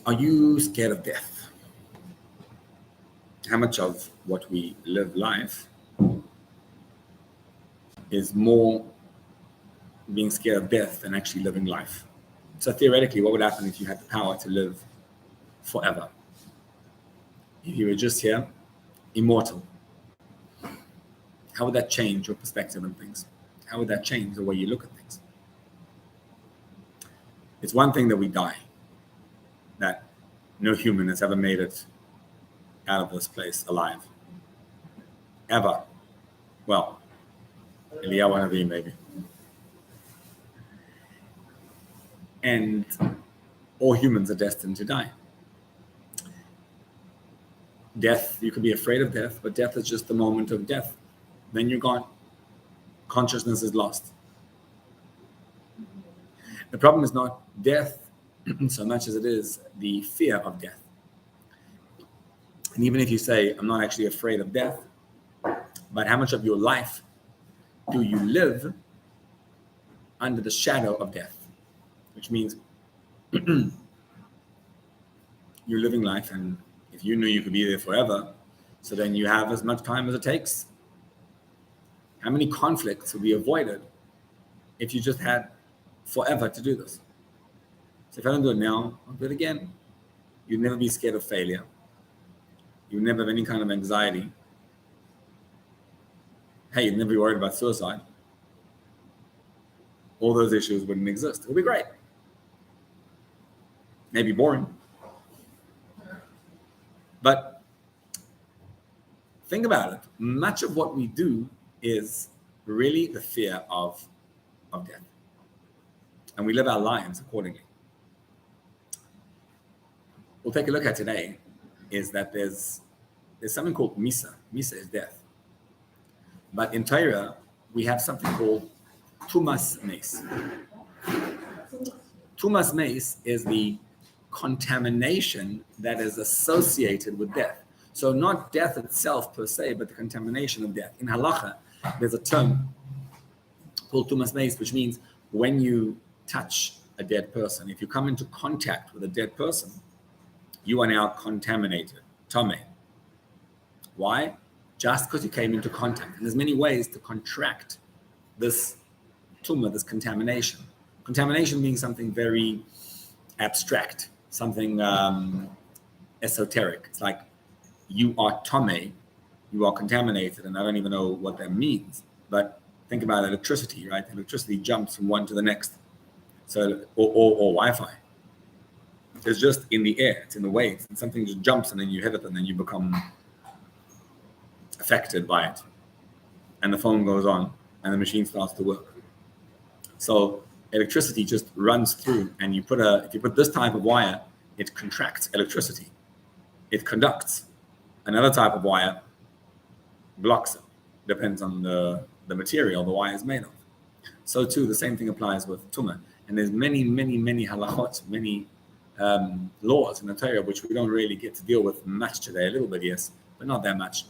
Are you scared of death? How much of what we live life is more being scared of death than actually living life? So theoretically, what would happen if you had the power to live forever? If you were just here, immortal, how would that change your perspective on things? How would that change the way you look at things? It's one thing that we die, that no human has ever made it out of this place alive. Ever. Well, Eliyahu Hanavi maybe. And all humans are destined to die. Death, you could be afraid of death, but death is just the moment of death. Then you're gone. Consciousness is lost. The problem is not death so much as it is the fear of death. And even if you say, I'm not actually afraid of death, but how much of your life do you live under the shadow of death? Which means you're living life, and if you knew you could be there forever, so then you have as much time as it takes. How many conflicts would be avoided if you just had forever to do this? So if I don't do it now, I'll do it again. You'd never be scared of failure. You'd never have any kind of anxiety. Hey, you'd never be worried about suicide. All those issues wouldn't exist. It would be great. Maybe boring. But think about it. Much of what we do is really the fear of death. And we live our lives accordingly. We'll take a look at today is that there's something called Misa. Misa is death. But in Torah, we have something called Tumas Meis. Tumas Meis is the contamination that is associated with death. So not death itself per se, but the contamination of death. In halacha, there's a term called Tumas Meis, which means when you touch a dead person, if you come into contact with a dead person, you are now contaminated, tameh. Why? Just because you came into contact. And there's many ways to contract this tumah, this contamination. Contamination being something very abstract, something esoteric. It's like you are tameh, you are contaminated, and I don't even know what that means. But think about electricity, right? Electricity jumps from one to the next. So, or Wi-Fi. It's just in the air, it's in the waves, and something just jumps and then you hit it and then you become affected by it. And the phone goes on and the machine starts to work. So electricity just runs through, and if you put this type of wire, it contracts electricity. It conducts. Another type of wire blocks it. Depends on the material the wire is made of. So too, the same thing applies with tumah. And there's many, many, many halachot, many laws in the Torah which we don't really get to deal with much today. A little bit, yes, but not that much.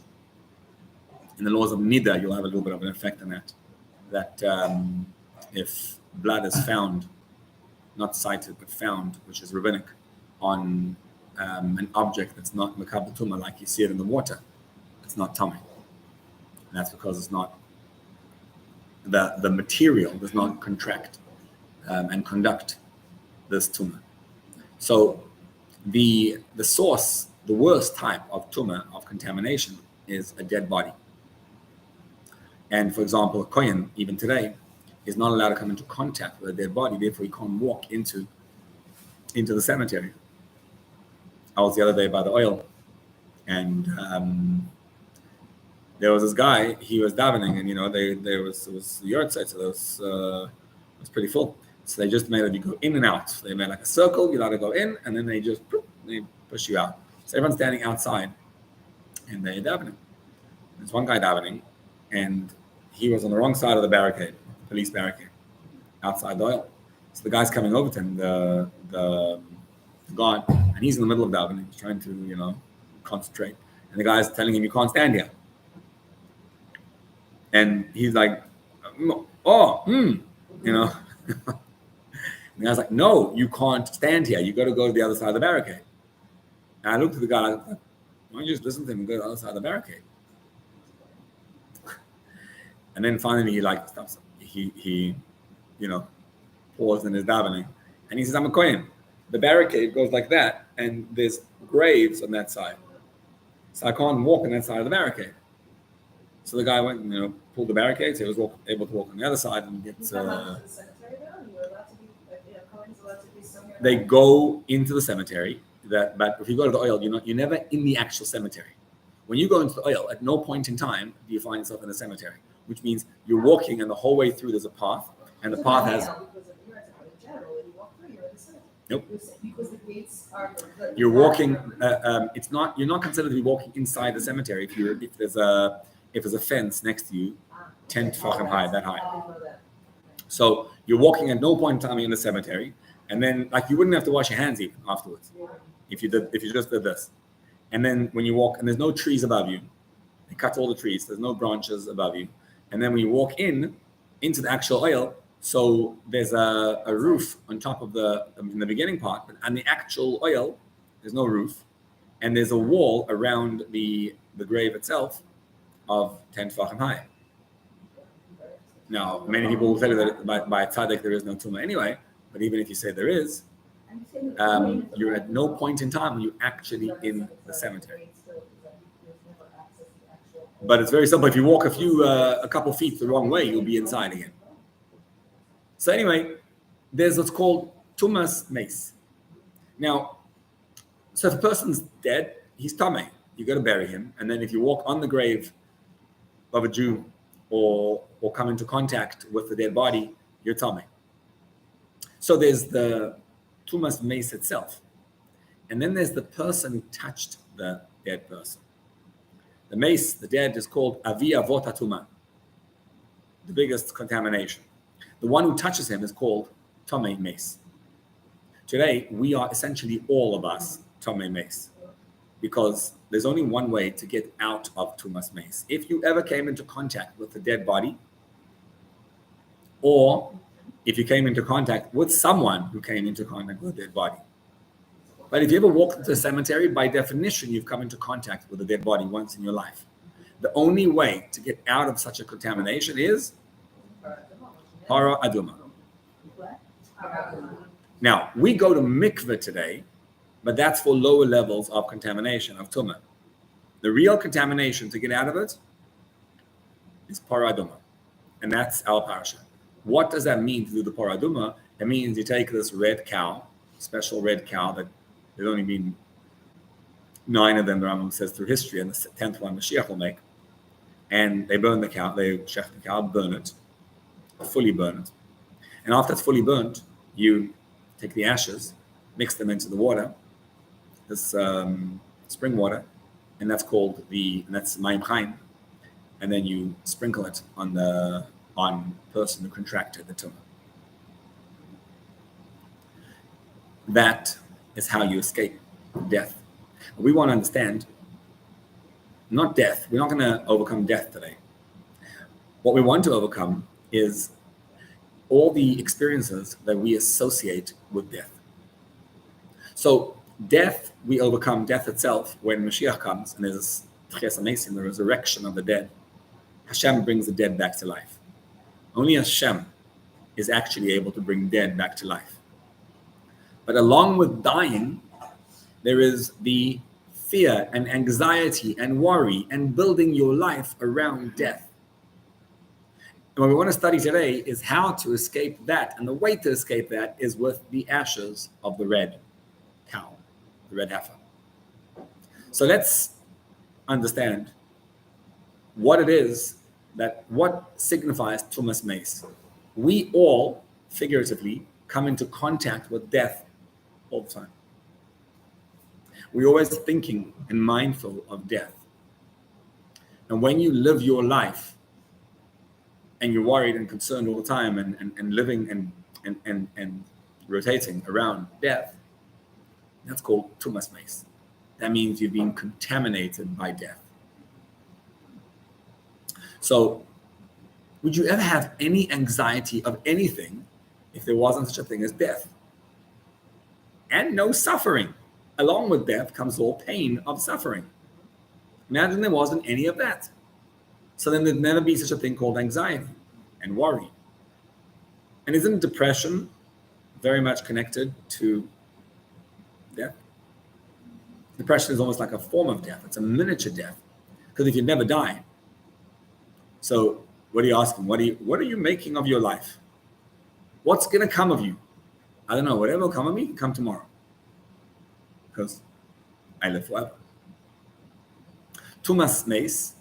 In the laws of nida, you'll have a little bit of an effect on that. That if blood is found, not cited but found, which is rabbinic, on an object that's not makabel tumah, like you see it in the water, it's not tameh. And that's because it's not the material does not contract and conduct this tumah. So the source, the worst type of tumah, of contamination, is a dead body. And for example, a kohen, even today, is not allowed to come into contact with a dead body, therefore he can't walk into the cemetery. I was the other day by the oil, and there was this guy, he was davening, and it was the yard site, so it was pretty full. So they just made it, you go in and out. They made like a circle, you're allowed to go in, and then they push you out. So everyone's standing outside, and they're davening. There's one guy davening, and he was on the wrong side of the barricade, police barricade, outside the oil. So the guy's coming over to him, the guard, and he's in the middle of davening, he's trying to, concentrate. And the guy's telling him, you can't stand here. And he's like, And the guy's like, no, you can't stand here. You got to go to the other side of the barricade. And I looked at the guy, like, why don't you just listen to him and go to the other side of the barricade? And then finally he like stops. He paused in his davening, and he says, I'm a Kohen. The barricade goes like that, and there's graves on that side. So I can't walk on that side of the barricade. So the guy went and pulled the barricade, so he was able to walk on the other side and get. They go into the cemetery. But if you go to the oil, you're never in the actual cemetery. When you go into the oil, at no point in time do you find yourself in a cemetery, which means you're walking, and the whole way through there's a path, and the path has. Nope. Because the gates are. You're walking. It's not. You're not considered to be walking inside the cemetery if there's a fence next to you, 10 tefachim high, that high. So you're walking at no point in time in the cemetery, and then like you wouldn't have to wash your hands even afterwards, if you just did this. And then when you walk, and there's no trees above you, they cut all the trees. There's no branches above you, and then when you walk into the actual oil. So there's a roof on top of in the beginning part, but on the actual oil, there's no roof, and there's a wall around the grave itself of 10 tefachim high. Now, many people will tell you that by tzaddik there is no tumah anyway, but even if you say there is, you're at no point in time when you're actually in the cemetery. But it's very simple. If you walk a couple feet the wrong way, you'll be inside again. So anyway, there's what's called tumas mace. Now, so if a person's dead, he's tamei. You got to bury him, and then if you walk on the grave of a Jew or come into contact with the dead body, you're tamei. So there's the tumas mace itself, and then there's the person who touched the dead person. The mace, the dead, is called avi avot hatuma, the biggest contamination. The one who touches him is called tamei mace. Today, we are essentially all of us tamei mace, because there's only one way to get out of tumas mace. If you ever came into contact with a dead body, or if you came into contact with someone who came into contact with a dead body. But if you ever walked into a cemetery, by definition, you've come into contact with a dead body once in your life. The only way to get out of such a contamination is Para Aduma. Now, we go to mikveh today, but that's for lower levels of contamination, of tumah. The real contamination to get out of it is Para Aduma. And that's our parasha. What does that mean to do the Para Aduma? It means you take this red cow, special red cow that there's only been 9 of them, the Rambam says, through history, and the 10th one Mashiach will make. And they burn the cow, they shech the cow, burn it, fully burn it. And after it's fully burnt, you take the ashes, mix them into the water, this spring water, and that's Mayim Chaim, and then you sprinkle it on the person who contracted the tumor. That is how you escape death. We want to understand, not death. We're not going to overcome death today. What we want to overcome is all the experiences that we associate with death. So death, we overcome death itself when Mashiach comes and there's the resurrection of the dead. Hashem brings the dead back to life. Only Hashem is actually able to bring dead back to life. But along with dying, there is the fear and anxiety and worry and building your life around death. And what we want to study today is how to escape that. And the way to escape that is with the ashes of the red cow, the red heifer. So let's understand what it is what signifies tumas mace. We all, figuratively, come into contact with death all the time. We're always thinking and mindful of death. And when you live your life and you're worried and concerned all the time and living and rotating around death, that's called tumas mace. That means you've been contaminated by death. So, would you ever have any anxiety of anything if there wasn't such a thing as death and no suffering. Along with death comes all pain of suffering. Imagine there wasn't any of that. So then there'd never be such a thing called anxiety and worry. And isn't depression very much connected to death? Depression is almost like a form of death. It's a miniature death. Because if you never die, so what are you asking? What are you making of your life? What's going to come of you? I don't know. Whatever will come of me, come tomorrow. Because I live forever. Tumas Mace,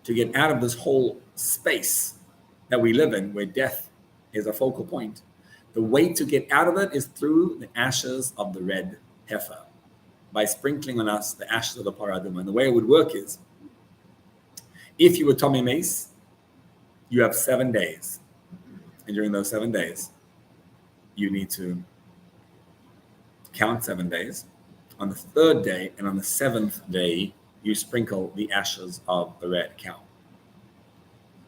to get out of this whole space that we live in, where death is a focal point, the way to get out of it is through the ashes of the red heifer, by sprinkling on us the ashes of the paraduma. And the way it would work is, if you were Tommy Mace, you have 7 days. And during those 7 days, you need to count 7 days. On the 3rd day and on the 7th day, you sprinkle the ashes of the red cow.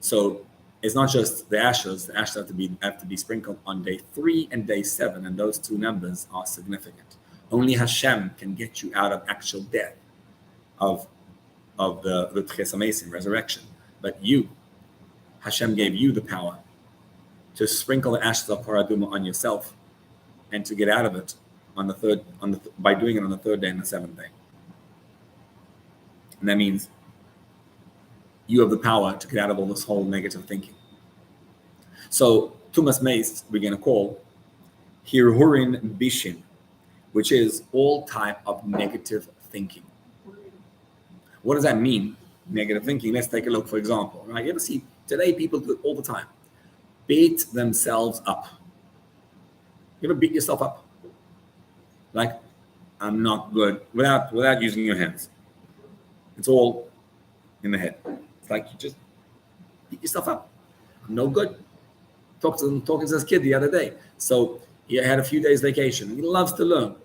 So it's not just the ashes have to be sprinkled on day 3 and day 7, and those two numbers are significant. Only Hashem can get you out of actual death, of the Tchias HaMesim, resurrection. But you, Hashem gave you the power to sprinkle the ashes of paraduma on yourself, and to get out of it by doing it on the 3rd day and the 7th day. And that means you have the power to get out of all this whole negative thinking. So Tumas Meis we're going to call Hirhurin Bishin, which is all type of negative thinking. What does that mean, negative thinking? Let's take a look, for example. Right? You ever see, today people do it all the time. Beat themselves up. You ever beat yourself up? Like, I'm not good, without using your hands. It's all in the head. It's like you just beat yourself up. I'm no good. Talking to this kid the other day. So he had a few days vacation. He loves to learn.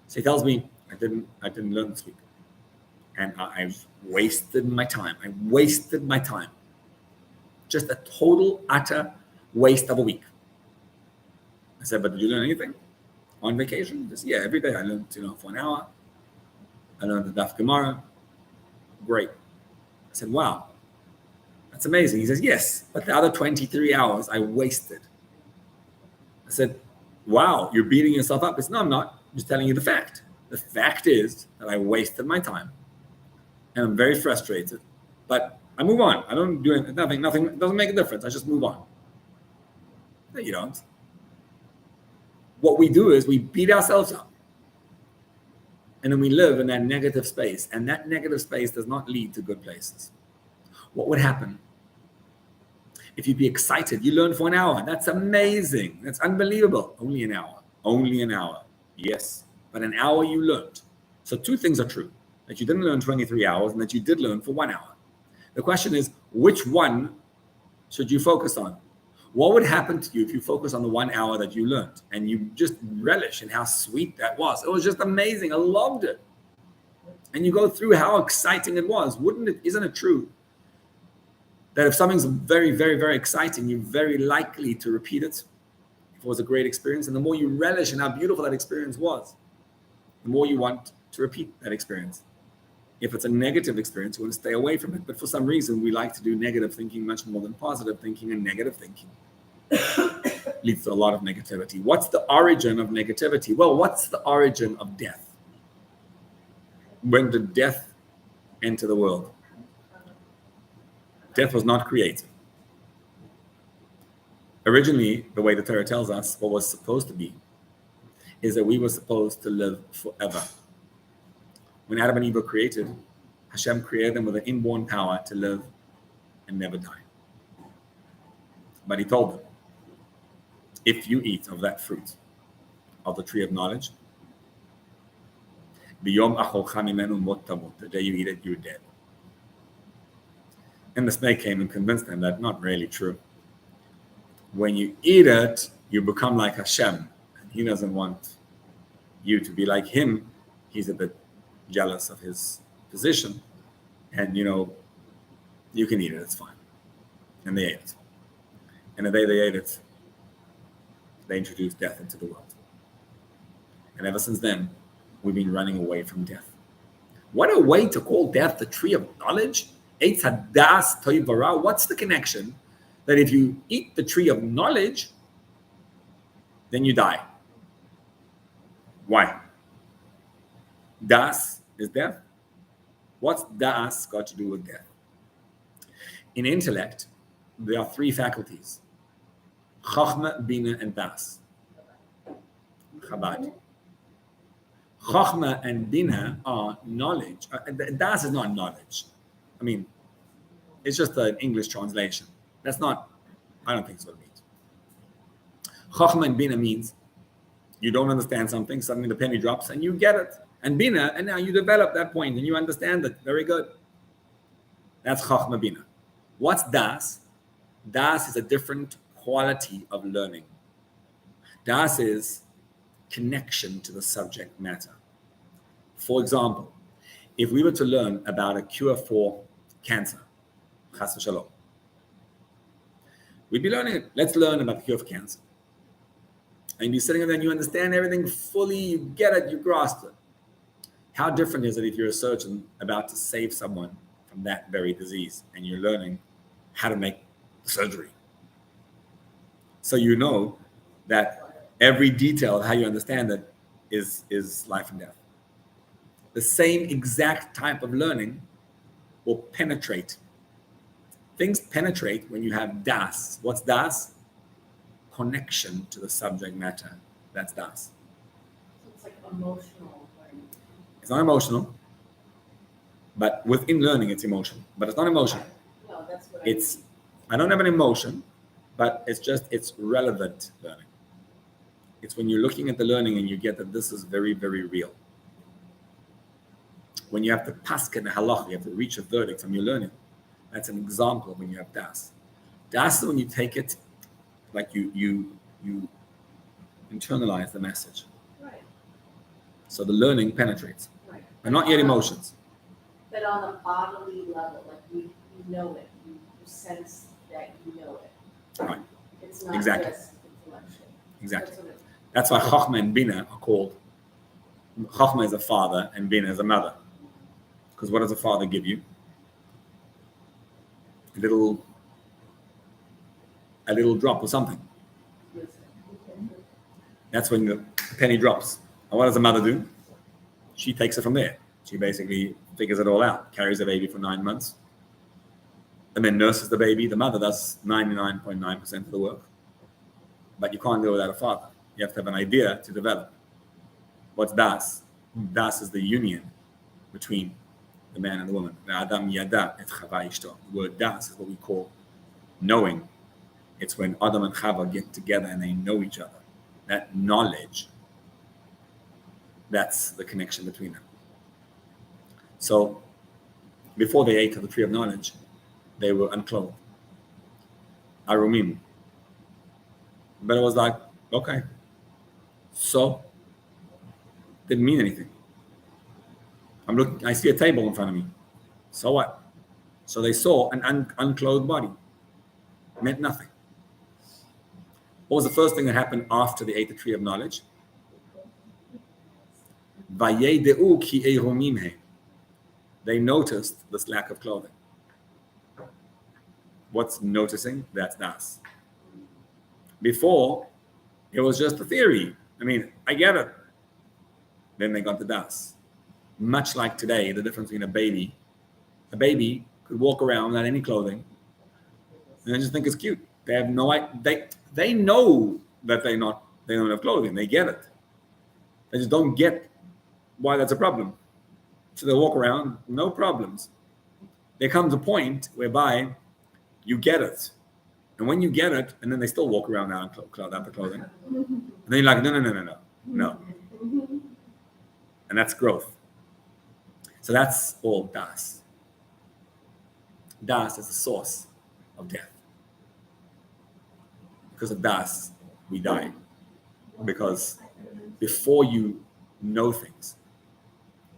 So he tells me, I didn't learn this week. And I've wasted my time. Just a total, utter waste of a week. I said, but did you learn anything on vacation? He said, yeah, every day I learned, for an hour. I learned the Daf Gemara. Great. I said, wow, that's amazing. He says, yes, but the other 23 hours I wasted. I said, wow, you're beating yourself up. He said, no, I'm not. I'm just telling you the fact. The fact is that I wasted my time, and I'm very frustrated. But I move on. I don't do nothing. Nothing. It doesn't make a difference. I just move on. No, you don't. What we do is we beat ourselves up. And then we live in that negative space. And that negative space does not lead to good places. What would happen if you'd be excited? You learn for an hour. That's amazing. That's unbelievable. Only an hour. Yes. But an hour you learned. So 2 things are true. That you didn't learn 23 hours and that you did learn for 1 hour. The question is, which one should you focus on? What would happen to you if you focus on the 1 hour that you learned and you just relish in how sweet that was? It was just amazing. I loved it. And you go through how exciting it was. Isn't it true that if something's very, very, very exciting, you're very likely to repeat it if it was a great experience? And the more you relish in how beautiful that experience was, the more you want to repeat that experience. If it's a negative experience, you want to stay away from it. But for some reason, we like to do negative thinking much more than positive thinking, and negative thinking leads to a lot of negativity. What's the origin of negativity? Well, what's the origin of death? When did death enter the world? Death was not created. Originally, the way the Torah tells us what was supposed to be is that we were supposed to live forever. When Adam and Eve were created, Hashem created them with an inborn power to live and never die. But he told them, if you eat of that fruit, of the tree of knowledge, the day you eat it, you're dead. And the snake came and convinced them that not really true. When you eat it, you become like Hashem. And he doesn't want you to be like him. He's a bit jealous of his position, and you can eat it, it's fine. And they ate it. And the day they ate it, they introduced death into the world. And ever since then, we've been running away from death. What a way to call death the tree of knowledge. Eitz hadas toiv v'ra. What's the connection that if you eat the tree of knowledge, then you die? Why? Das is death. What's das got to do with death? In intellect, there are three faculties: Chachma, Bina, and Das. Chabad. Chachma and Bina are knowledge. Das is not knowledge. I mean, it's just an English translation. That's not, I don't think it's what it means. Chachma and Bina means you don't understand something, suddenly the penny drops and you get it. And Bina, and now you develop that point and you understand it. Very good. That's Chachma Bina. What's Das? Das is a different quality of learning. Das is connection to the subject matter. For example, if we were to learn about a cure for cancer, chas v'shalom, we'd be learning it. Let's learn about the cure for cancer. And you'd be sitting there and you understand everything fully, you get it, you grasp it. How different is it if you're a surgeon about to save someone from that very disease and you're learning how to make the surgery? So you know that every detail of how you understand it is life and death. The same exact type of learning will penetrate. Things penetrate when you have das. What's das? Connection to the subject matter. That's das. So it's like emotional learning. It's not emotional, but within learning it's emotional. But it's not emotional. No, that's what It's, I don't have an emotion, but it's relevant learning. It's when you're looking at the learning and you get that this is very, very real. When you have to pask and halach, you have to reach a verdict from your learning. That's an example of when you have das. Das is when you take it, like you internalize the message. Right. So the learning penetrates, Right. but not yet emotions. But on a bodily level, like you know it, you sense that you know it. Right. It's not Exactly. just intellectual. Exactly. That's what it- That's why Chachma and Bina are called. Chachma is a father and Bina is a mother. Because what does a father give you? A little drop or something. That's when the penny drops. And what does a mother do? She takes it from there. She basically figures it all out, carries the baby for 9 months, and then nurses the baby. The mother does 99.9% of the work. But you can't do it without a father. You have to have an idea to develop. What's das? Das is the union between the man and the woman. Adam yada et chava ishto. The word das is what we call knowing. It's when Adam and Chava get together and they know each other. That knowledge, that's the connection between them. So, before they ate of the tree of knowledge, they were unclothed. Arumim. But it was like, okay. So, didn't mean anything. I'm looking, I see a table in front of me. So what? So they saw an unclothed body. It meant nothing. What was the first thing that happened after they ate the tree of knowledge? Vayedeu ki eiromim he. They noticed this lack of clothing. What's noticing? That's das. Before, it was just a theory. I mean, I get it. Then they got the das. Much like today, the difference between a baby could walk around without any clothing, and they just think it's cute. They have no idea. They know that they don't have clothing. They get it. They just don't get why that's a problem. So they walk around, no problems. There comes a point whereby you get it. And when you get it, and then they still walk around without the clothing. And then you're like, no. And that's growth. So that's all das. Das is the source of death. Because of das, we die. Because before you know things,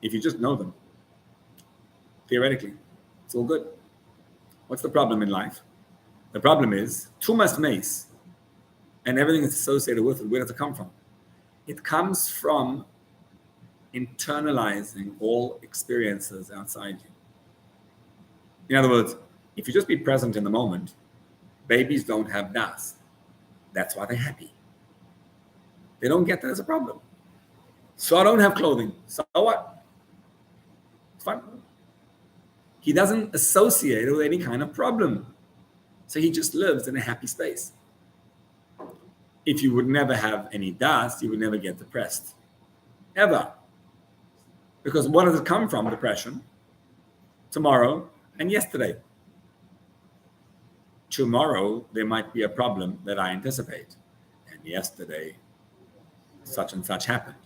if you just know them, theoretically, it's all good. What's the problem in life? The problem is, tumas meis. and everything that's associated with it, where does it come from? It comes from internalizing all experiences outside you. In other words, if you just be present in the moment, babies don't have das. That's why they're happy. They don't get that as a problem. So I don't have clothing. So what? It's fine. He doesn't associate it with any kind of problem. So he just lives in a happy space. If you would never have any das, you would never get depressed. Ever. Because what does it come from? Depression. Tomorrow and yesterday. Tomorrow, there might be a problem that I anticipate. And yesterday, such and such happened.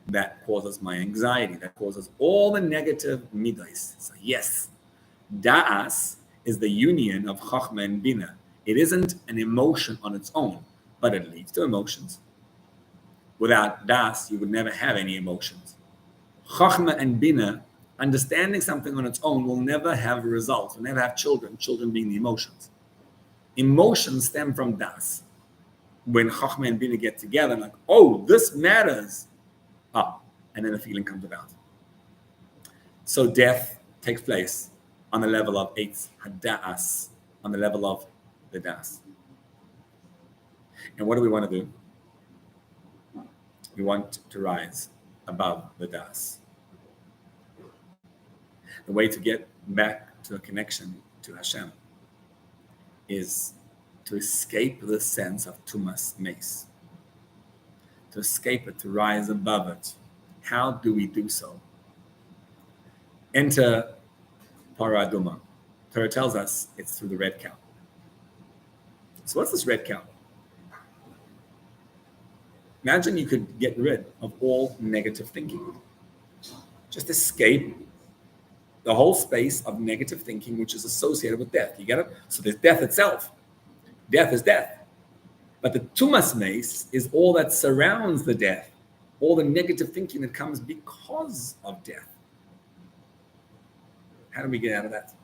That causes my anxiety. That causes all the negative midas. So yes, da'as is the union of chachma and bina. It isn't an emotion on its own, but it leads to emotions. Without das, you would never have any emotions. Chachma and bina, understanding something on its own, will never have results, will never have children being the emotions. Emotions stem from das. When chachma and bina get together, like, oh, this matters. And then a feeling comes about. So death takes place on the level of eitz hada'as, on the level of the das. And what do we want to do? We want to rise above the das. The way to get back to a connection to Hashem is to escape the sense of tumas meis. To escape it, to rise above it. How do we do so? Enter paraduma. Torah tells us it's through the red cow. So what's this red cow? Imagine you could get rid of all negative thinking. Just escape the whole space of negative thinking, which is associated with death. You get it? So there's death itself. Death is death. But the tumas meis is all that surrounds the death, all the negative thinking that comes because of death. How do we get out of that?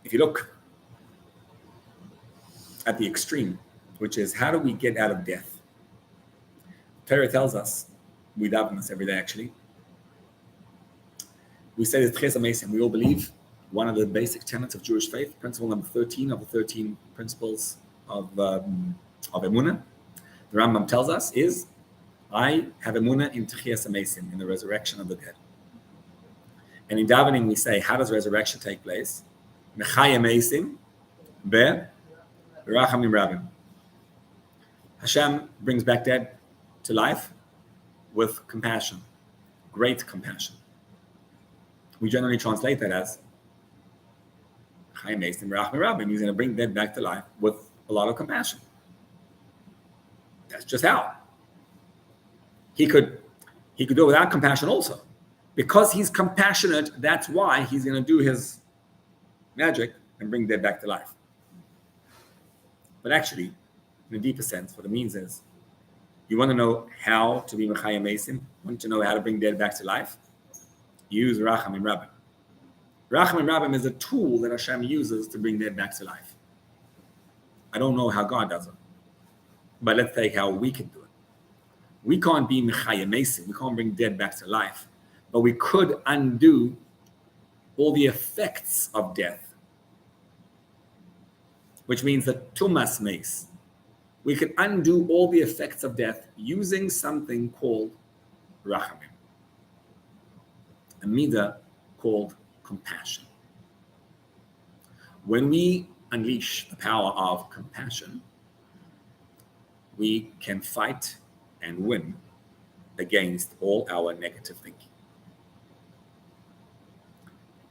If you look at the extreme, which is how do we get out of death? Torah tells us, we daven this every day actually. We say this Ches HaMesim, we all believe one of the basic tenets of Jewish faith, principle number 13 of the 13 principles of Emunah, the Rambam tells us is, I have Emunah in Ches HaMesim, in the resurrection of the dead. And in davening we say, how does resurrection take place? Mechaya Meisim be Rachamim Rabim. Hashem brings back dead to life with compassion, great compassion. We generally translate that as Chaya Meisim Rachamim Rabim. He's going to bring dead back to life with a lot of compassion. That's just how. He could do it without compassion also. Because he's compassionate, that's why he's going to do his magic and bring dead back to life. But actually, in a deeper sense, what it means is, you want to know how to be Mechaya Meisim, want to know how to bring dead back to life, use Rachamim Rabim. Rachamim Rabim is a tool that Hashem uses to bring dead back to life. I don't know how God does it, but let's take how we can do it. We can't be Mechaya Meisim, we can't bring dead back to life, but we could undo all the effects of death, which means that tumas meis. We can undo all the effects of death using something called rachamim, a midah called compassion. When we unleash the power of compassion, we can fight and win against all our negative thinking.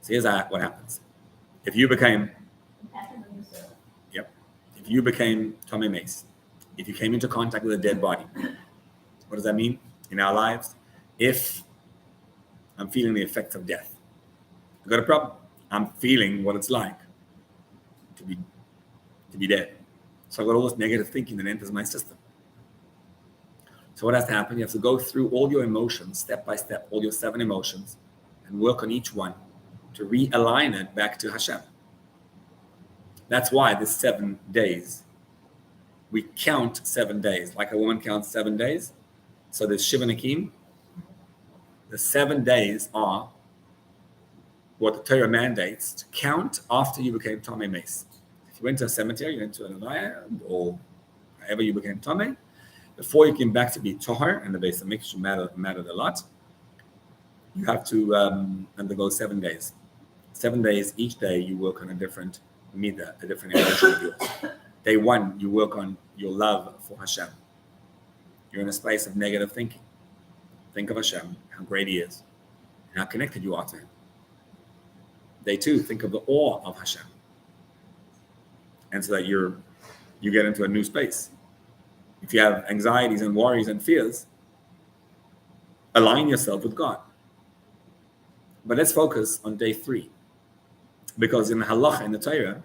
So here's what happens. If you became Tomei Mace, if you came into contact with a dead body, what does that mean in our lives? If I'm feeling the effects of death, I've got a problem. I'm feeling what it's like to be dead. So I've got all this negative thinking that enters my system. So what has to happen? You have to go through all your emotions, step by step, all your 7 emotions, and work on each one to realign it back to Hashem. That's why there's 7 days. We count 7 days, like a woman counts 7 days. So there's Shiva Nakim. The 7 days are what the Torah mandates to count after you became Tamei Meis. If you went to a cemetery, you went to an Avaya, or however you became Tamei, before you came back to be Tahor, and the base of mixture mattered a lot, you have to undergo 7 days. 7 days, each day you work on a different midah, a different emotion of yours. Day 1, you work on your love for Hashem. You're in a space of negative thinking. Think of Hashem, how great He is, and how connected you are to Him. Day 2, think of the awe of Hashem. And so that you get into a new space. If you have anxieties and worries and fears, align yourself with God. But let's focus on day 3. Because in the halacha, in the Torah,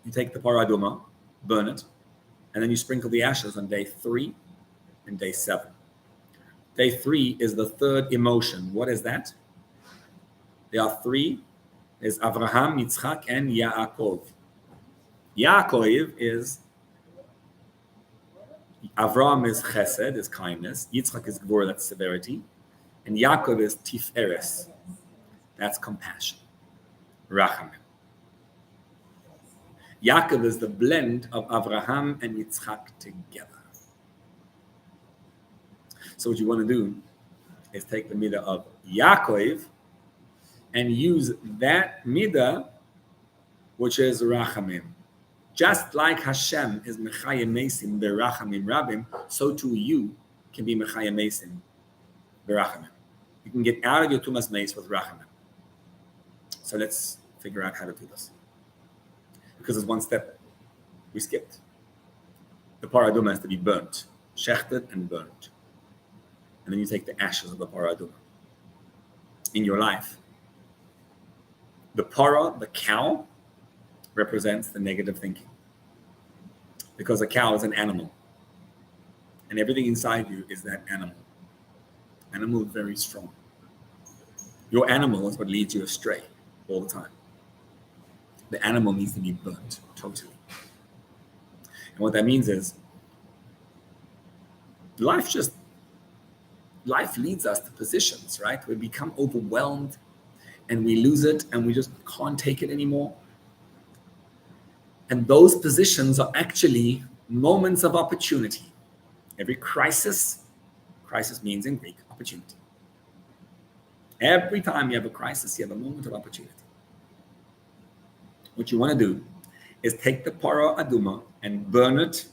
you take the parah aduma, burn it, and then you sprinkle the ashes on day 3 and day 7. Day 3 is the third emotion. What is that? There are 3. There's Avraham, Yitzchak, and Yaakov. Yaakov is, Avraham is chesed, is kindness. Yitzchak is gvura, that's severity. And Yaakov is tiferes, that's compassion. Rachamim. Yaakov is the blend of Avraham and Yitzchak together. So what you want to do is take the midah of Yaakov and use that midah, which is Rachamim. Just like Hashem is Mechayim Mesim Berachamim Rabim, so too you can be Mechayim Mesim Berachamim. You can get out of your Tumas Meis with Rachamim. So let's figure out how to do this. Because there's one step we skipped. The parah aduma has to be burnt, shechted and burnt. And then you take the ashes of the parah aduma. In your life, the parah, the cow, represents the negative thinking. Because a cow is an animal. And everything inside you is that animal. Animal is very strong. Your animal is what leads you astray all the time. The animal needs to be burnt totally. And what that means is life leads us to positions, right? We become overwhelmed and we lose it and we just can't take it anymore. And those positions are actually moments of opportunity. Every crisis means in Greek, opportunity. Every time you have a crisis, you have a moment of opportunity. What you want to do is take the parah aduma and burn it,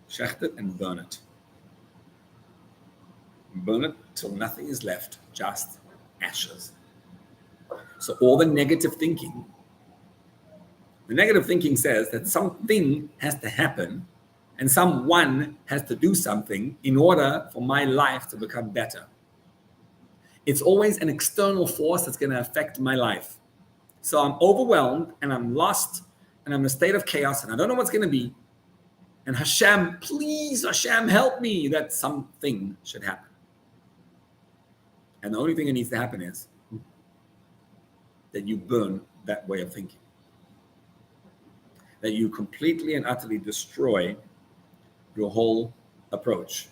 shecht it and burn it. Burn it till nothing is left, just ashes. So all the negative thinking says that something has to happen and someone has to do something in order for my life to become better. It's always an external force that's going to affect my life. So I'm overwhelmed and I'm lost and I'm in a state of chaos and I don't know what's going to be. And Hashem, please, Hashem, help me that something should happen. And the only thing that needs to happen is that you burn that way of thinking. That you completely and utterly destroy your whole approach.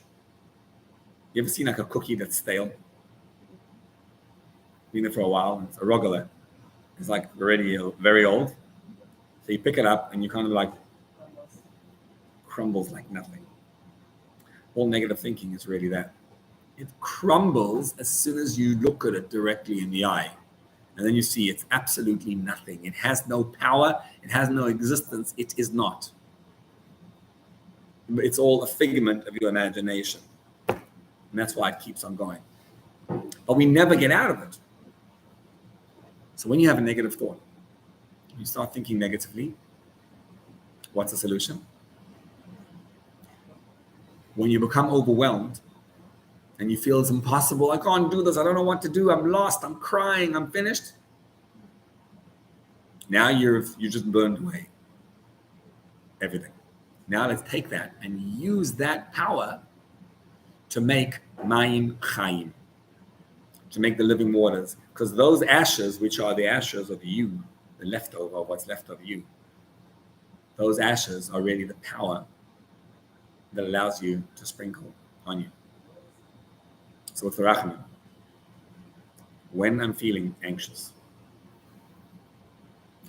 You ever seen like a cookie that's stale? Been there for a while, it's a rogale. It's like already very old. So you pick it up and you kind of like crumbles like nothing. All negative thinking is really that. It crumbles as soon as you look at it directly in the eye. And then you see it's absolutely nothing. It has no power. It has no existence. It is not. It's all a figment of your imagination. And that's why it keeps on going. But we never get out of it. So when you have a negative thought, you start thinking negatively, what's the solution? When you become overwhelmed and you feel it's impossible, I can't do this, I don't know what to do, I'm lost, I'm crying, I'm finished. Now you just burned away everything. Now let's take that and use that power to make mayim chayim, to make the living waters. Because those ashes, which are the ashes of you, the leftover of what's left of you, those ashes are really the power that allows you to sprinkle on you. So with the rachamim, when I'm feeling anxious,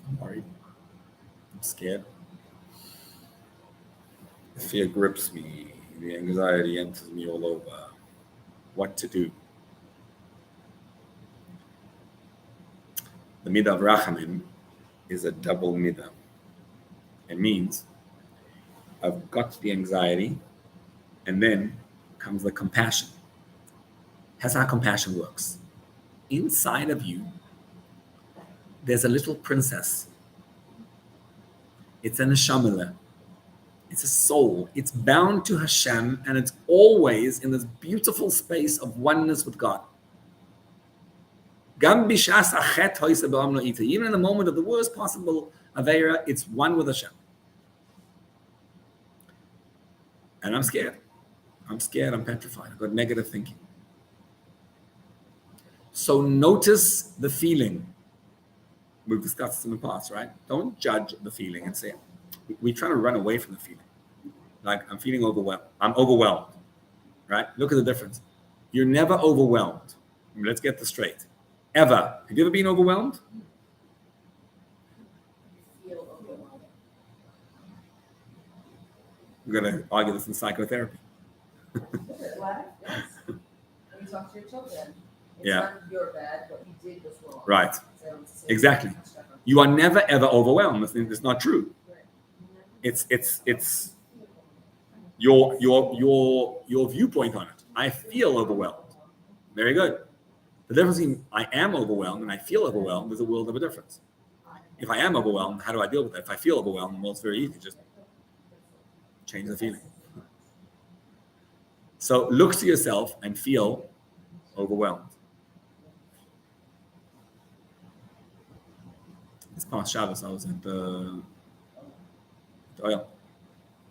I'm worried, I'm scared, the fear grips me, the anxiety enters me all over, what to do? The midah of rachamim is a double midah. It means I've got the anxiety, and then comes the compassion. That's how compassion works. Inside of you, there's a little princess. It's an neshama. It's a soul. It's bound to Hashem, and it's always in this beautiful space of oneness with God. Even in the moment of the worst possible aveira, it's one with Hashem. And I'm scared. I'm petrified. I've got negative thinking. So notice the feeling. We've discussed this in the past, right? Don't judge the feeling and say, we're trying to run away from the feeling. Like, I'm feeling overwhelmed. I'm overwhelmed, right? Look at the difference. You're never overwhelmed. Let's get this straight. Ever. Have you ever been overwhelmed? Feel overwhelmed. We're going to argue this in psychotherapy. What? Yes. When you talk to your children, it's Yeah. not your bad, what you did was wrong. Right. So it's Exactly. You are never ever overwhelmed. It's not true. It's your viewpoint on it. I feel overwhelmed. Very good. The difference between I am overwhelmed and I feel overwhelmed is a world of a difference. If I am overwhelmed, how do I deal with that? If I feel overwhelmed, well, it's very easy. Just change the feeling. So look to yourself and feel overwhelmed. This past Shabbos, I was at the oil.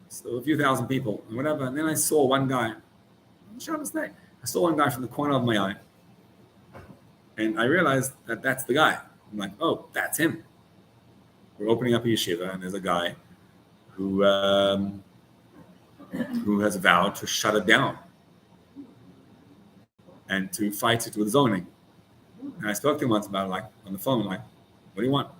So a few thousand people and whatever. And then I saw one guy, Shabbos day, I saw one guy from the corner of my eye. And I realized that that's the guy. I'm like, oh, that's him. We're opening up a yeshiva, and there's a guy who has vowed to shut it down and to fight it with zoning. And I spoke to him once about it, like on the phone, like, what do you want?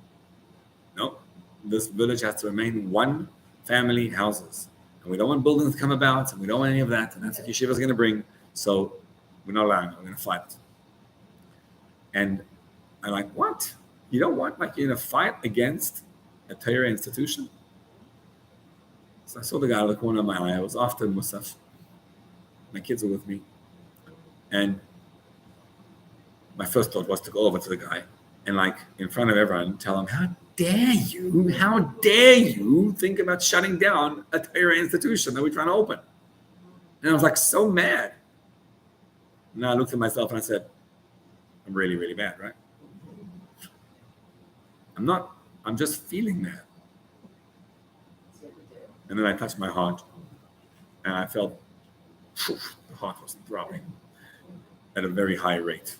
No, this village has to remain one family houses. And we don't want buildings to come about, and we don't want any of that. And that's what yeshiva is going to bring. So we're not allowing it. We're going to fight it. And I'm like, what? You don't want, like, you're in a fight against a Torah institution? So I saw the guy out of the corner of my eye. I was after Musaf. My kids were with me. And my first thought was to go over to the guy and, like, in front of everyone, tell him, how dare you think about shutting down a Torah institution that we're trying to open? And I was, like, so mad. And I looked at myself and I said, I'm really, really mad, right? I'm just feeling that. And then I touched my heart and I felt the heart was throbbing at a very high rate.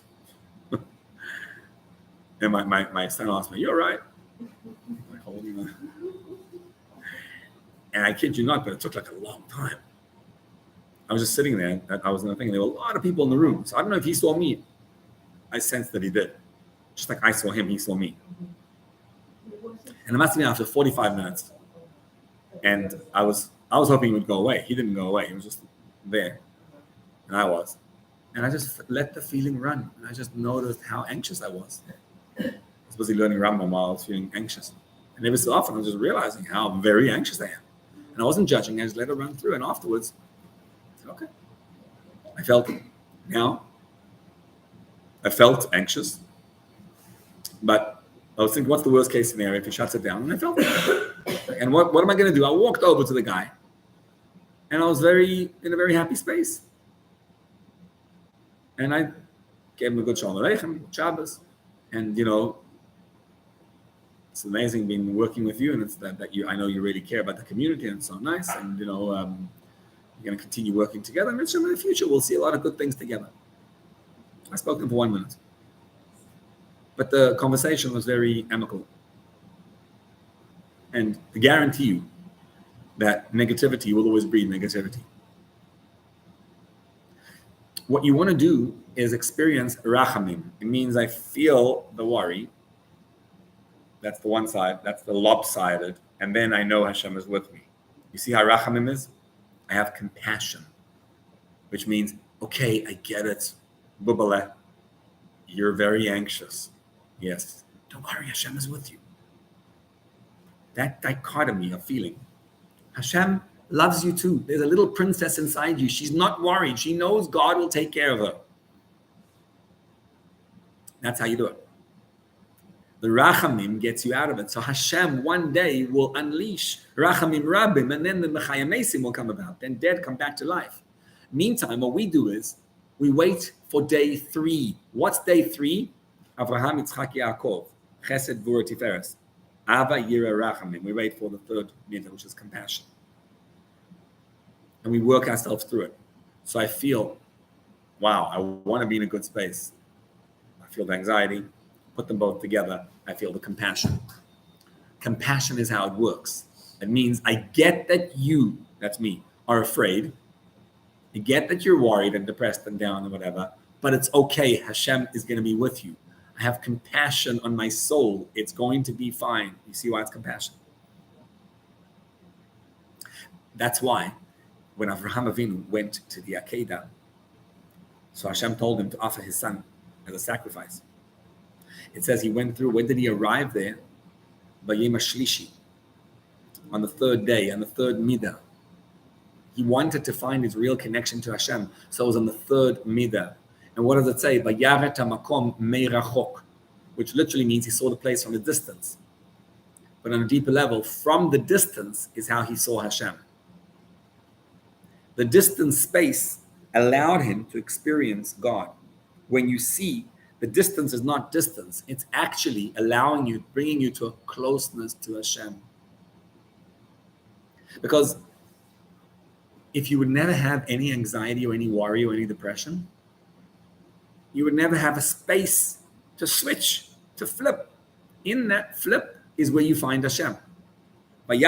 And my son asked me, you all right? I'm holding on. And I kid you not, but it took like a long time. I was just sitting there. I was in the thing. There were a lot of people in the room. So I don't know if he saw me. I sensed that he did. Just like I saw him, he saw me. And it must have been after 45 minutes. And I was hoping he would go away. He didn't go away. He was just there. And I was. And I just let the feeling run. And I just noticed how anxious I was. I was busy learning Rambam while I was feeling anxious. And every so often I was just realizing how very anxious I am. And I wasn't judging. I just let it run through. And afterwards, I said, okay. I felt it. Now, I felt anxious. But I was thinking, what's the worst case scenario if he shuts it down? And I felt it. And what am I going to do? I walked over to the guy. And I was in a very happy space. And I gave him a good Shalom Aleichem, Shabbos. And, you know, it's amazing being working with you. And it's that I know you really care about the community. And it's so nice. And, you know, you're going to continue working together. And I'm sure in the future we'll see a lot of good things together. I spoke to him for 1 minute. But the conversation was very amicable. And I guarantee you that negativity will always breed negativity. What you want to do is experience rachamim. It means I feel the worry. That's the one side. That's the lopsided. And then I know Hashem is with me. You see how rachamim is? I have compassion, which means, okay, I get it. Bubale, you're very anxious. Yes. Don't worry, Hashem is with you. That dichotomy of feeling. Hashem loves you too. There's a little princess inside you. She's not worried. She knows God will take care of her. That's how you do it. The rachamim gets you out of it. So Hashem one day will unleash rachamim rabim, and then the mechayamesim will come about. Then dead come back to life. Meantime, what we do is we wait for day 3. What's day 3? Avraham, Yitzchak, Yaakov, Chesed, Gvura, Tiferes, Ava, Yira, Rachamim. We wait for the third midah, which is compassion, and we work ourselves through it. So I feel, wow, I want to be in a good space. I feel the anxiety. Put them both together, I feel the compassion. Compassion is how it works. It means I get that you, that's me, are afraid. I get that you're worried and depressed and down and whatever, but it's okay. Hashem is going to be with you. I have compassion on my soul. It's going to be fine. You see why it's compassion? That's why when Avraham Avinu went to the Akedah, so Hashem told him to offer his son as a sacrifice. It says he went through, when did he arrive there? Bayim Shlishi, on the third day, on the third midah. He wanted to find his real connection to Hashem, so it was on the third midah. And what does it say? Bayaret hamakom meirachok, which literally means he saw the place from a distance. But on a deeper level, from the distance is how he saw Hashem. The distance space allowed him to experience God. When you see, the distance is not distance. It's actually allowing you, bringing you to a closeness to Hashem. Because if you would never have any anxiety or any worry or any depression, you would never have a space to switch, to flip. In that flip is where you find Hashem. From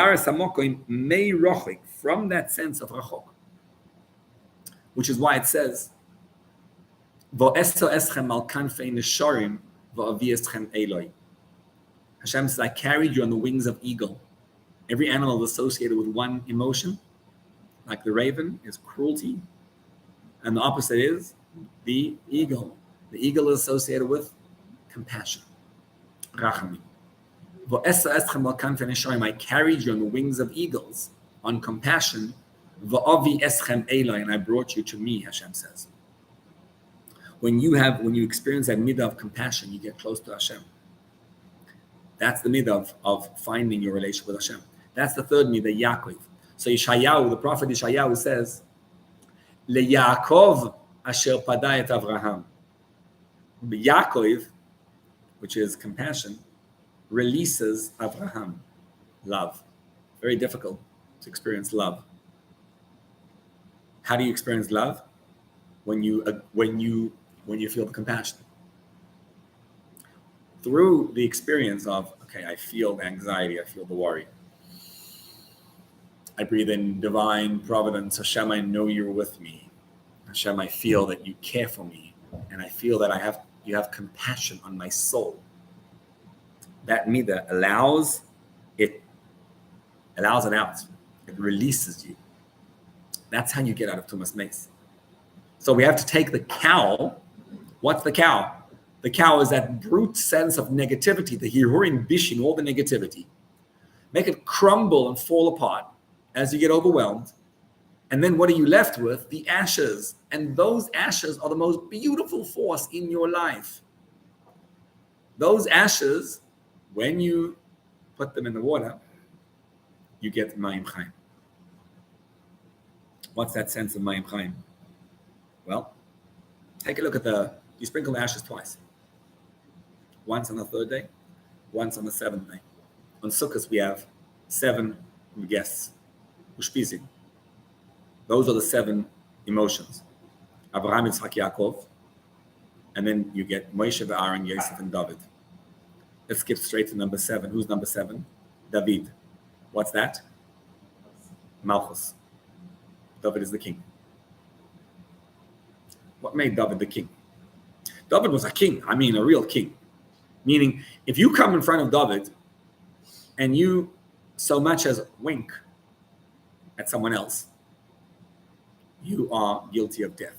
that sense of rachok. Which is why it says, Hashem says, I carried you on the wings of eagle. Every animal is associated with one emotion. Like the raven is cruelty. And the opposite is the eagle. The eagle is associated with compassion. Rachamim. I carried you on the wings of eagles, on compassion. And I brought you to me, Hashem says. When you experience that midah of compassion, you get close to Hashem. That's the midah of finding your relationship with Hashem. That's the third midah, Yaakov. So Yeshayahu, the prophet Yeshayahu says, LeYaakov asher pada et Avraham. Yaakov, which is compassion, releases Avraham, love. Very difficult to experience love. How do you experience love? When you feel the compassion. Through the experience of, okay, I feel the anxiety, I feel the worry. I breathe in divine providence. Hashem, I know you're with me. Hashem, I feel that you care for me. And I feel that you have compassion on my soul. That midah allows it out. It releases you. That's how you get out of Tumas Mace. So we have to take the cow. What's the cow? The cow is that brute sense of negativity, the hirurin bishin, all the negativity. Make it crumble and fall apart as you get overwhelmed. And then what are you left with? The ashes. And those ashes are the most beautiful force in your life. Those ashes, when you put them in the water, you get Mayim Chaim. What's that sense of Mayim Chaim? Well, take a look at you sprinkle the ashes twice. Once on the third day, once on the seventh day. On Sukkot we have 7 guests. Ushpizim. Those are the 7 emotions. Abraham, Yitzchak, Yaakov. And then you get Moshe, Aaron, Yosef, and David. Let's skip straight to number 7. Who's number 7? David. What's that? Malchus. David is the king. What made David the king? David was a king. I mean, a real king. Meaning, if you come in front of David and you so much as wink at someone else, you are guilty of death.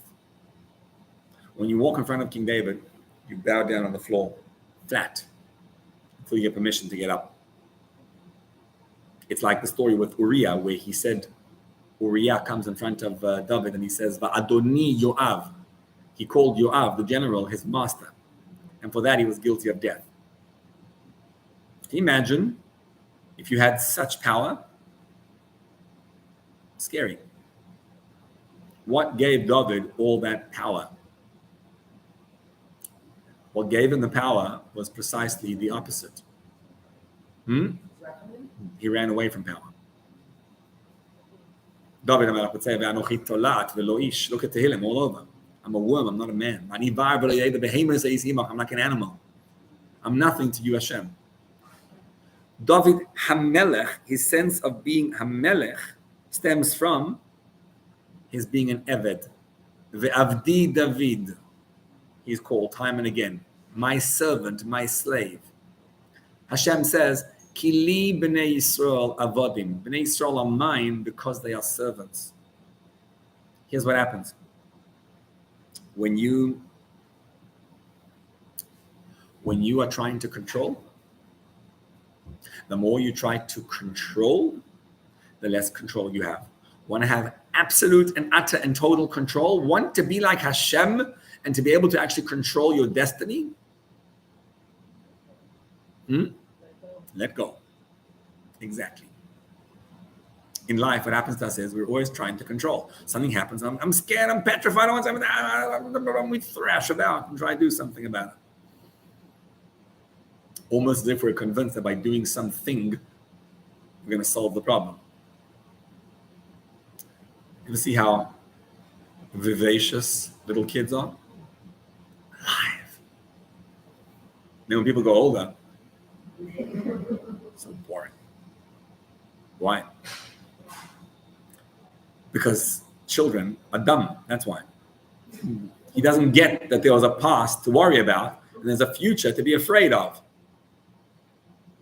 When you walk in front of King David, you bow down on the floor, flat, until you get permission to get up. It's like the story with Uriah, where he said, Uriah comes in front of David and he says, Va'adoni Yoav. He called Yoav, the general, his master. And for that, he was guilty of death. Can you imagine if you had such power? Scary. What gave David all that power? What gave him the power was precisely the opposite. He ran away from power. David HaMelech would say, look at Tehillim all over. I'm a worm, I'm not a man. I'm like an animal. I'm nothing to you, Hashem. David HaMelech, his sense of being HaMelech, stems from his being an Eved. Ve'avdi David, he's called time and again. My servant, my slave. Hashem says, Kili b'nei Yisrael avodim. B'nei Yisrael are mine because they are servants. Here's what happens. When you are trying to control, the more you try to control, the less control you have. Want to have absolute and utter and total control? Want to be like Hashem and to be able to actually control your destiny? Let go. Exactly. In life, what happens to us is we're always trying to control. Something happens, I'm scared, I'm petrified, I don't want something. We thrash about and try to do something about it. Almost as if we're convinced that by doing something, we're going to solve the problem. You see how vivacious little kids are? Alive. Then when people go older, so boring. Why? Because children are dumb. That's why. He doesn't get that there was a past to worry about and there's a future to be afraid of.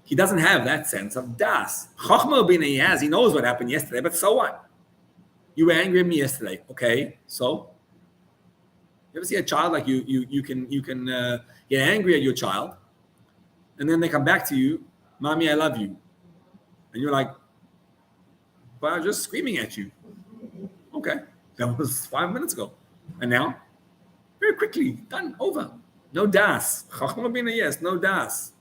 He doesn't have that sense of das. Chachma b'nei he has. He knows what happened yesterday, but so what? You were angry at me yesterday. Okay, so you ever see a child like you can get angry at your child, and then they come back to you, Mommy, I love you, and you're like, but I was just screaming at you. Okay, that was 5 minutes ago, and now very quickly done over. No das. Chachma b'nei yes, no das.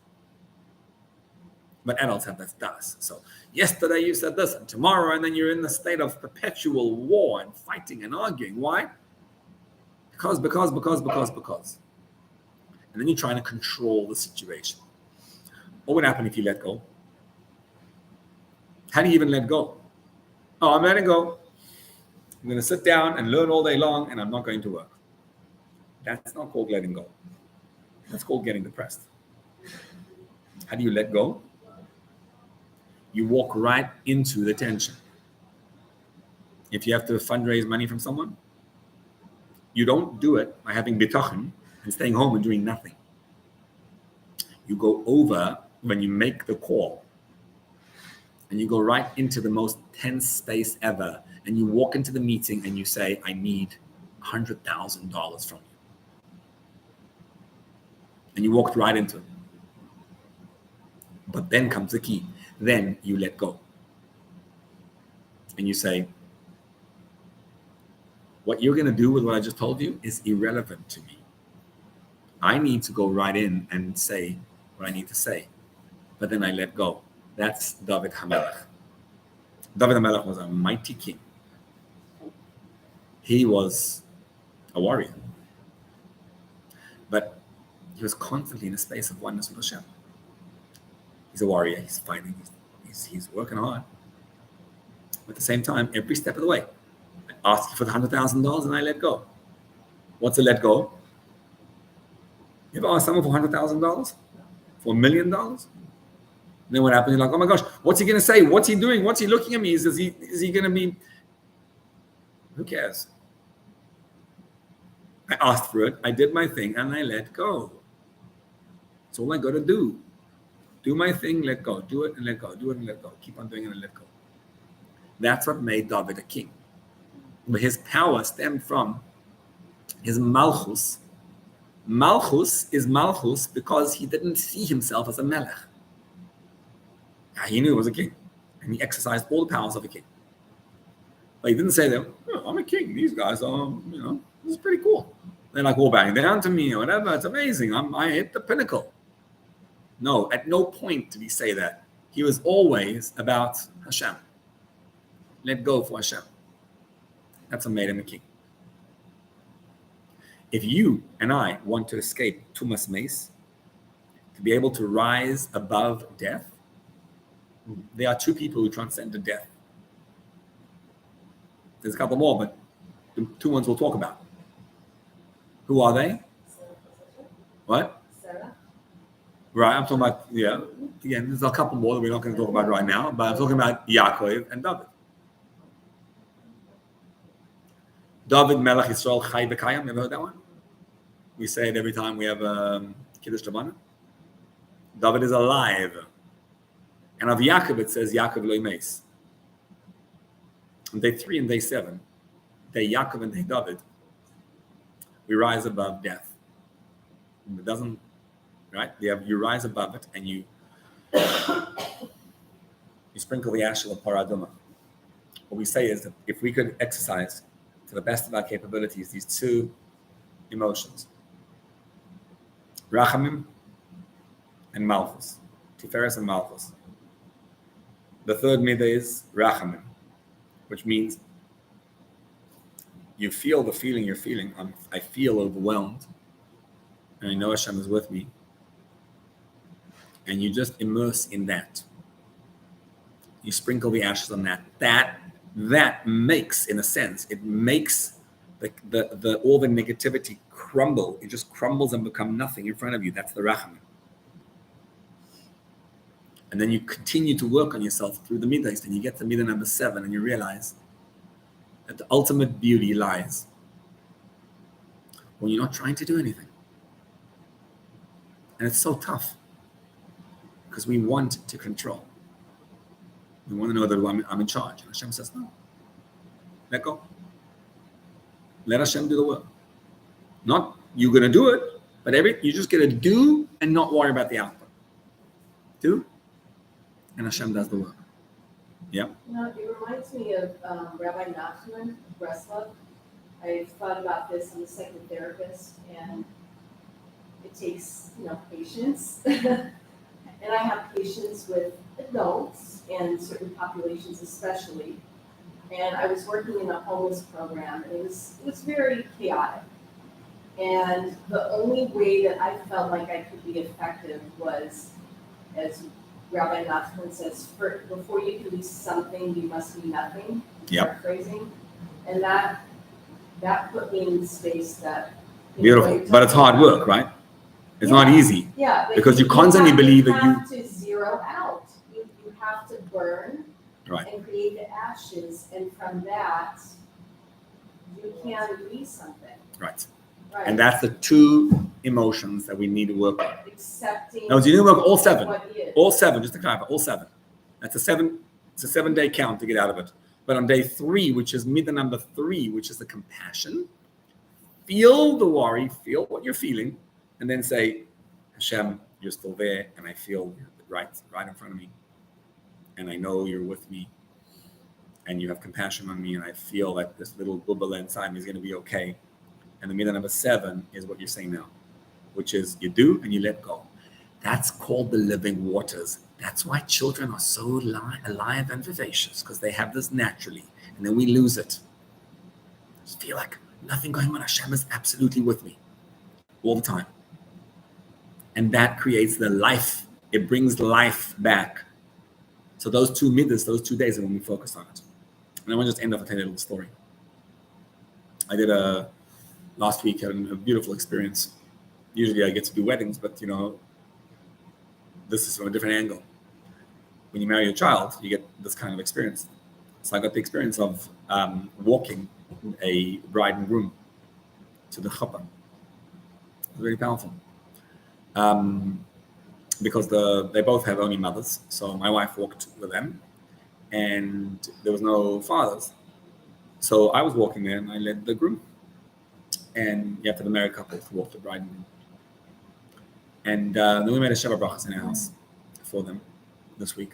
But adults have that das. So yesterday you said this, and tomorrow, and then you're in the state of perpetual war and fighting and arguing. Why? Because. And then you're trying to control the situation. What would happen if you let go? How do you even let go? Oh, I'm letting go. I'm going to sit down and learn all day long, and I'm not going to work. That's not called letting go. That's called getting depressed. How do you let go? You walk right into the tension. If you have to fundraise money from someone, you don't do it by having bitachon and staying home and doing nothing. You go over when you make the call, and you go right into the most tense space ever, and you walk into the meeting and you say, I need $100,000 from you. And you walked right into it. But then comes the key. Then you let go. And you say, what you're going to do with what I just told you is irrelevant to me. I need to go right in and say what I need to say. But then I let go. That's David HaMelech. David HaMelech was a mighty king. He was a warrior. But he was constantly in a space of oneness with Hashem. He's a warrior. He's fighting. He's working hard. But at the same time, every step of the way, I ask you for the $100,000 and I let go. What's a let go? You ever ask someone for $100,000? For $1 million? And then what happens? You're like, oh my gosh, what's he going to say? What's he doing? What's he looking at me? Is he going to be? Who cares? I asked for it. I did my thing, and I let go. That's all I got to do. Do my thing, let go. Do it and let go. Do it and let go. Keep on doing it and let go. That's what made David a king. But his power stemmed from his malchus. Malchus is malchus because he didn't see himself as a melech. He knew he was a king, and he exercised all the powers of a king. But he didn't say that, oh, I'm a king. These guys are, this is pretty cool. They're like all bowing down to me or whatever. It's amazing. I hit the pinnacle. No, at no point did he say that. He was always about Hashem. Let go for Hashem. That's what made him a king. If you and I want to escape Tumas Meis, to be able to rise above death, there are two people who transcended death. There's a couple more, but the two ones we'll talk about. Who are they? What? Sarah. Right, I'm talking about, again, there's a couple more that we're not going to talk about right now, but I'm talking about Yaakov and David. David Melech Yisrael Chai B'Kayam, ever heard that one? We say it every time we have Kiddush Tabana. David is alive. And of Yaakov it says Yaakov lo meis. On day 3 and day 7, day Yaakov and day David, we rise above death. It doesn't, right? You rise above it and you sprinkle the ash of the paraduma. What we say is that if we could exercise to the best of our capabilities these two emotions, Rachamim and Malchus, Tiferes and Malchus. The third midah is Rachamim, which means you feel the feeling you're feeling. I feel overwhelmed, and I know Hashem is with me. And you just immerse in that. You sprinkle the ashes on that. That makes, in a sense, it makes the all the negativity crumble. It just crumbles and become nothing in front of you. That's the Rachamim. And then you continue to work on yourself through the middays, and you get to midah number 7, and you realize that the ultimate beauty lies when you're not trying to do anything. And it's so tough because we want to control. We want to know that I'm in charge. And Hashem says, no, let go. Let Hashem do the work. Not you're going to do it, but you're just going to do and not worry about the output. Do, and Hashem does the work. Yeah. It reminds me of Rabbi Nachman Breslov. I've thought about this. I'm a psychotherapist, and it takes patience. And I have patience with adults and certain populations especially. And I was working in a homeless program, and it was very chaotic. And the only way that I felt like I could be effective was, as Rabbi Nachman says, before you can be something, you must be nothing. Yep. Paraphrasing. And that put me in the space that Beautiful, but it's hard work, right? It's not easy. Yeah, because you constantly believe that you have to zero out. You have to burn, right, and create the ashes, and from that you can be something. Right. And that's the two emotions that we need to work on. Accepting. No, you need to work all 7. All 7, just to clarify, all 7. That's it's a 7-day count to get out of it. But on day 3, which is midah number 3, which is the compassion, feel the worry, feel what you're feeling, and then say, Hashem, you're still there, and I feel right in front of me, and I know you're with me, and you have compassion on me, and I feel like this little bubbler inside me is going to be okay. And the midah number 7 is what you're saying now, which is you do and you let go. That's called the living waters. That's why children are so alive and vivacious, because they have this naturally, and then we lose it. Just feel like nothing going on. Hashem is absolutely with me all the time. And that creates the life. It brings life back. So those 2 middas, those 2 days are when we focus on it. And I want to just end off with a little story. I did last week, had a beautiful experience. Usually I get to do weddings, but this is from a different angle. when you marry a child, you get this kind of experience. So I got the experience of walking a bride and groom to the chuppah. It was very powerful. Because they both have only mothers. So my wife walked with them, and there was no fathers. So I was walking there, and I led the groom. And you have to have a married couple to walk the bride and groom. And then we made a Shabbat brachas in our house for them this week.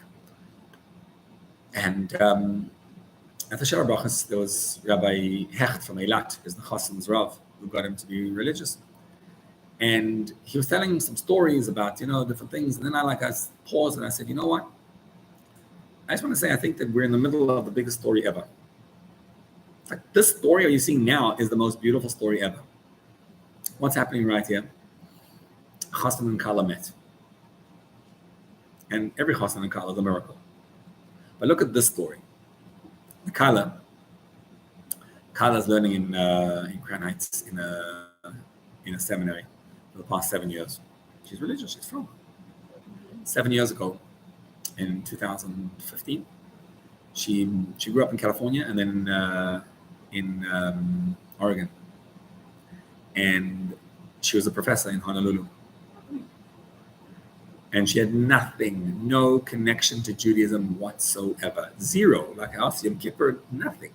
And at the Shabbat brachas, there was Rabbi Hecht from Eilat, who's the Chassan's Rav, who got him to be religious. And he was telling some stories about, different things. And then I paused and I said, you know what? I just want to say, I think that we're in the middle of the biggest story ever. Like, this story you're seeing now is the most beautiful story ever. What's happening right here? Chassan and Kala met. And every Chassan and Kala is a miracle. But look at this story. The Kala is learning in Crown Heights in a seminary for the past 7 years. She's religious, she's from. 7 years ago, in 2015, she grew up in California and then in Oregon. And she was a professor in Honolulu. And she had no connection to Judaism whatsoever. Zero. Like I asked Yom Kippur, nothing.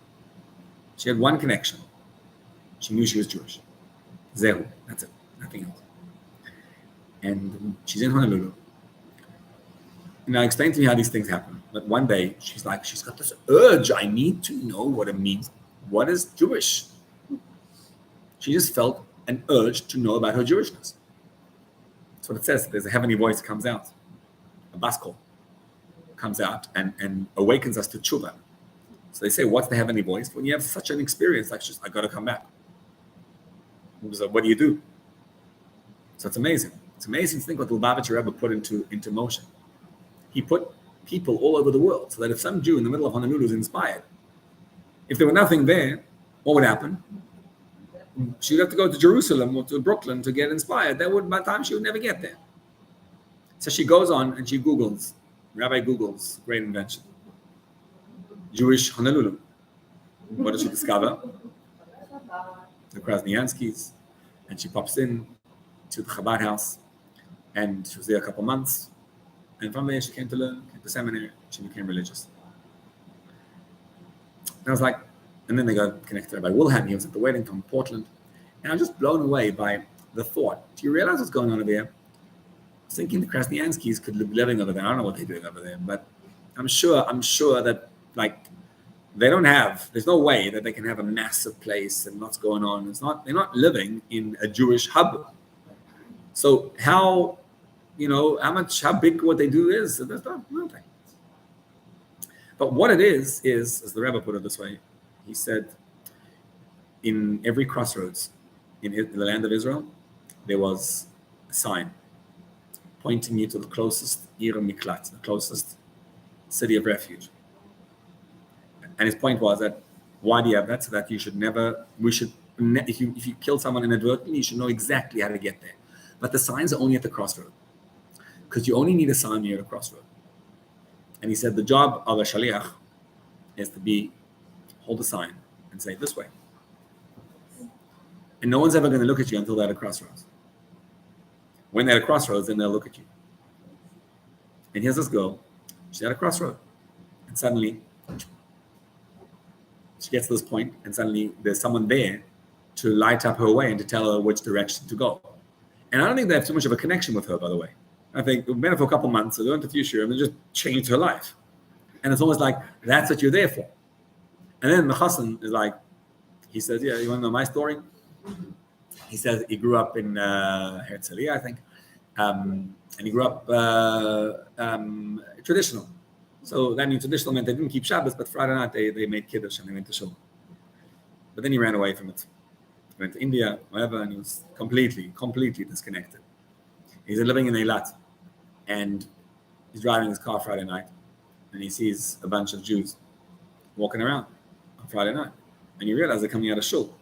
She had one connection. She knew she was Jewish. Zehu. That's it. Nothing else. And she's in Honolulu. Now, explain to me how these things happen. But one day, she's got this urge. I need to know what it means. What is Jewish? She just felt an urge to know about her Jewishness. That's what it says. There's a heavenly voice comes out. A bas kol comes out and awakens us to tshuva. So they say, what's the heavenly voice? When you have such an experience, like, I got to come back. So what do you do? So it's amazing. It's amazing to think what the Lubavitcher Rebbe put into motion. He put people all over the world so that if some Jew in the middle of Honolulu is inspired, if there were nothing there, what would happen? She'd have to go to Jerusalem or to Brooklyn to get inspired. By the time she would never get there. So she goes on and she Googles, Rabbi Googles, great invention. Jewish Honolulu. What does she discover? The Krasnianskis. And she pops in to the Chabad house. And she was there a couple months. And from there she came to learn, came to seminary. She became religious. And I was like, and then they got connected by Wilhelm. He was at the wedding from Portland. And I'm just blown away by the thought. Do you realize what's going on over there? I was thinking the Krasnianskis could be living over there. I don't know what they're doing over there, but I'm sure that there's no way that they can have a massive place and what's going on. They're not living in a Jewish hub. So how big what they do is, there's nothing. But what it is, as the Rebbe put it this way, he said, in every crossroads in the land of Israel, there was a sign pointing you to the closest Ir Miklat, the closest city of refuge. And his point was that, why do you have that? So that if you kill someone inadvertently, you should know exactly how to get there. But the signs are only at the crossroad, because you only need a sign near the crossroad. And he said the job of a shaliach is to hold a sign and say this way. And no one's ever going to look at you until they're at a crossroads. When they're at a crossroads, then they'll look at you. And here's this girl. She's at a crossroad. And suddenly, she gets to this point, and suddenly there's someone there to light up her way and to tell her which direction to go. And I don't think they have too much of a connection with her, by the way. I think we've been there for a couple months, so they went to Future and they just changed her life. And it's almost like, that's what you're there for. And then the Chassan is like, he says, yeah, you want to know my story? He says he grew up in Herzliya, I think. And he grew up traditional. So that means traditional meant they didn't keep Shabbos, but Friday night they made Kiddush and they went to shul. But then he ran away from it. He went to India, whatever, and he was completely disconnected. He's living in Eilat, and he's driving his car Friday night, and he sees a bunch of Jews walking around on Friday night. And you realize they're coming out of shul.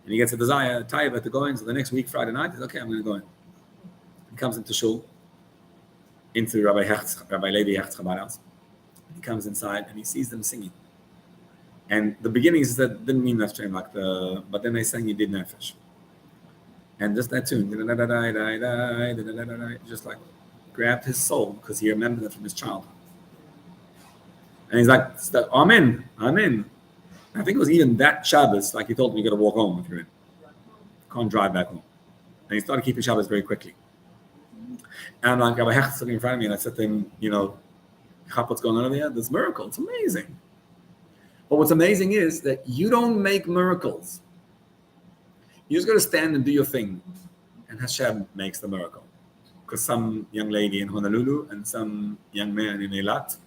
And he gets a desire, taiva, to go in. So the next week, Friday night, he's okay, I'm going to go in. He comes into shul, into Rabbi Levi Hecht's Chabad house. He comes inside and he sees them singing. And the beginnings that didn't mean that to him, but then they sang Yedid Nefesh. And just that tune, just like grabbed his soul because he remembered it from his childhood. And he's like, Amen, Amen. I think it was even that Shabbos, like he told me, you got to walk home if you're in. Can't drive back home. And he started keeping Shabbos very quickly. And like Rabbi Hecht sitting in front of me, and I said to him, what's going on over there? This miracle, it's amazing. But what's amazing is that you don't make miracles. You just got to stand and do your thing. And Hashem makes the miracle. Because some young lady in Honolulu and some young man in Eilat,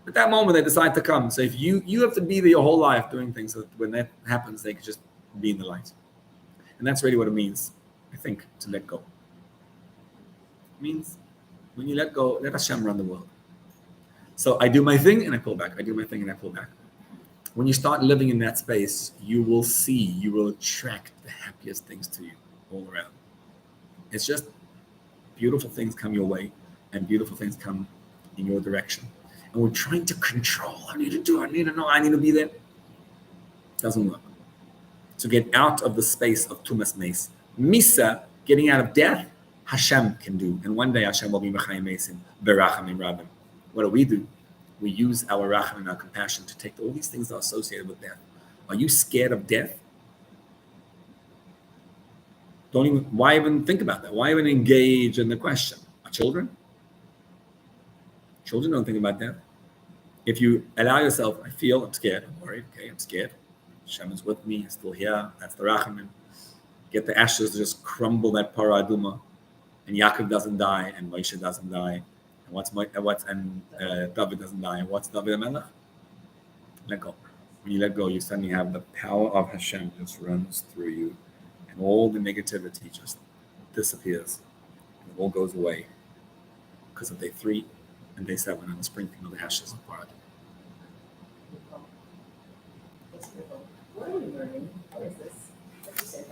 at that moment they decide to come. So if you have to be there your whole life doing things, so that when that happens, they can just be in the light. And that's really what it means, I think, to let go. It means when you let go, let Hashem run the world. So I do my thing and I pull back. I do my thing and I pull back. When you start living in that space, you will attract the happiest things to you all around. It's just beautiful things come your way and beautiful things come in your direction. And we're trying to control. I need to do, I need to know, I need to be there. Doesn't work. To get out of the space of Tumas Meis. Misa, getting out of death, Hashem can do. And one day Hashem will be Mechayim Meisim, Berachamim Rabim. What do? We use our racham and our compassion to take all these things that are associated with death. Are you scared of death? Why even think about that? Why even engage in the question? Are children? Children don't think about death. If you allow yourself, I'm scared, I'm worried, okay, I'm scared. Hashem is with me, I'm still here, that's the rachamim. Get the ashes to just crumble that para aduma, and Yaakov doesn't die, and Moshe doesn't die. David doesn't die. And what's David HaMelech? Let go. When you let go, you suddenly have the power of Hashem just runs through you, and all the negativity just disappears. And it all goes away because of day 3 and day 7 and the sprinkling of the ashes of Paradise. What are we learning? What is this?